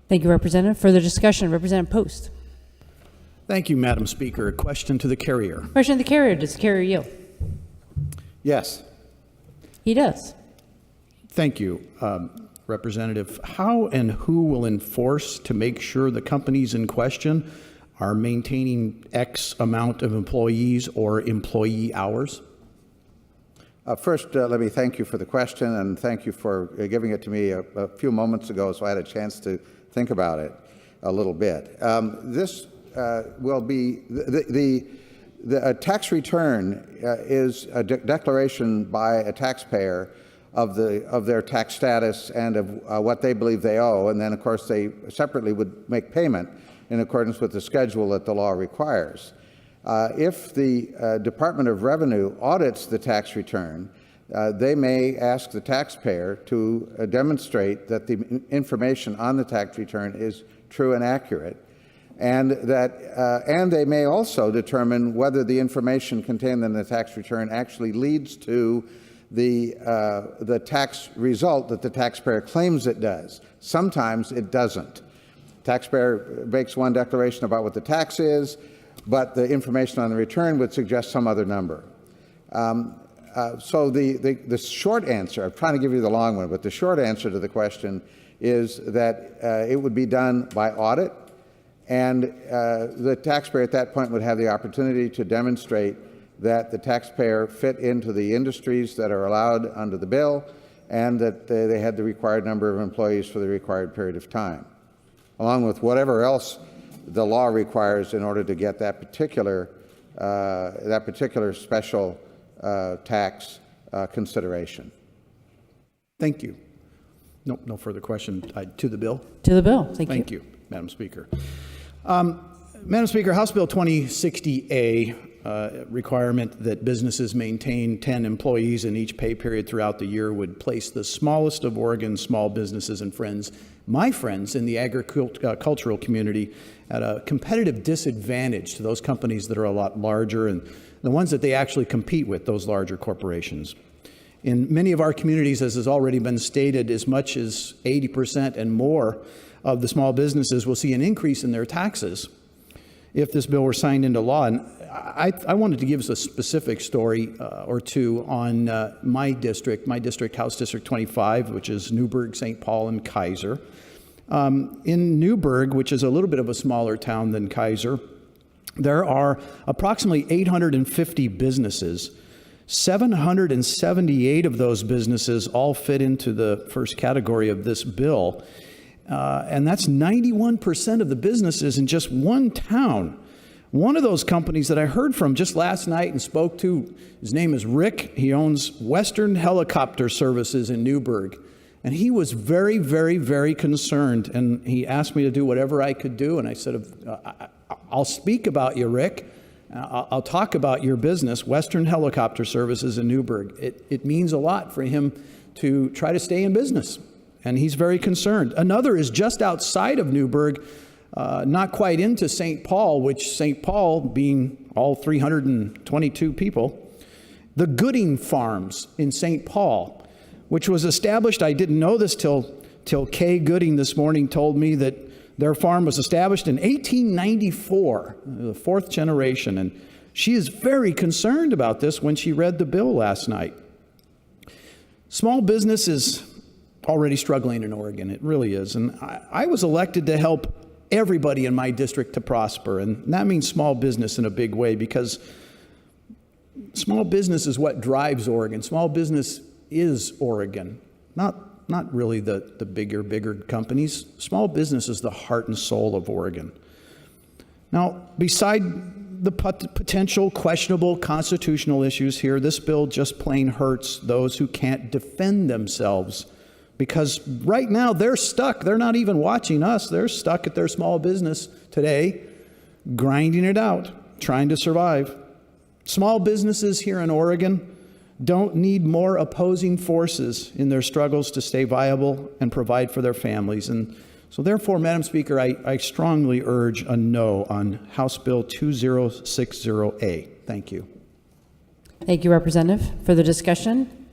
Thank you, Representative. Further discussion, Representative Post. Thank you, Madam Speaker. A question to the carrier. Question to the carrier. Does the carrier yield? Yes. He does. Thank you, Representative. How and who will enforce to make sure the companies in question are maintaining X amount of employees or employee hours? First, let me thank you for the question, and thank you for giving it to me a few moments ago, so I had a chance to think about it a little bit. This will be a tax return is a declaration by a taxpayer of their tax status and of what they believe they owe, and then of course they separately would make payment in accordance with the schedule that the law requires. If the Department of Revenue audits the tax return, they may ask the taxpayer to demonstrate that the information on the tax return is true and accurate, and they may also determine whether the information contained in the tax return actually leads to the tax result that the taxpayer claims it does. Sometimes it doesn't. Taxpayer makes one declaration about what the tax is, but the information on the return would suggest some other number. So the short answer, I'm trying to give you the long one, but the short answer to the question is that it would be done by audit, and the taxpayer at that point would have the opportunity to demonstrate that the taxpayer fit into the industries that are allowed under the bill, and that they had the required number of employees for the required period of time, along with whatever else the law requires in order to get that particular special tax consideration. Thank you. No further question to the bill. To the bill. Thank you, Madam Speaker. Madam Speaker, House Bill 2060A requirement that businesses maintain 10 employees in each pay period throughout the year would place the smallest of Oregon's small businesses and my friends in the agricultural community at a competitive disadvantage to those companies that are a lot larger and the ones that they actually compete with, those larger corporations. In many of our communities, as has already been stated, as much as 80% and more of the small businesses will see an increase in their taxes if this bill were signed into law. And I wanted to give us a specific story or two on my district, House District 25, which is Newburgh, St. Paul, and Kaiser. In Newburgh, which is a little bit of a smaller town than Kaiser, there are approximately 850 businesses. 778 of those businesses all fit into the first category of this bill. And that's 91% of the businesses in just one town. One of those companies that I heard from just last night and spoke to, his name is Rick. He owns Western Helicopter Services in Newburgh. And he was very, very, very concerned. And he asked me to do whatever I could do. And I said, I'll speak about you, Rick. I'll talk about your business, Western Helicopter Services in Newburgh. It means a lot for him to try to stay in business. And he's very concerned. Another is just outside of Newburgh, not quite into St. Paul, which St. Paul being all 322 people, the Gooding Farms in St. Paul, which was established, I didn't know this till Kay Gooding this morning told me that their farm was established in 1894, the fourth generation, and she is very concerned about this when she read the bill last night. Small business is already struggling in Oregon, it really is, and I was elected to help everybody in my district to prosper, and that means small business in a big way, because small business is what drives Oregon. Small business is Oregon, not really the bigger companies. Small business is the heart and soul of Oregon. Now, beside the potential questionable constitutional issues here, this bill just plain hurts those who can't defend themselves, because right now they're stuck. They're not even watching us. They're stuck at their small business today, grinding it out, trying to survive. Small businesses here in Oregon don't need more opposing forces in their struggles to stay viable and provide for their families. And so therefore, Madam Speaker, I strongly urge a no on House Bill 2060A. Thank you. Thank you, Representative. Further discussion?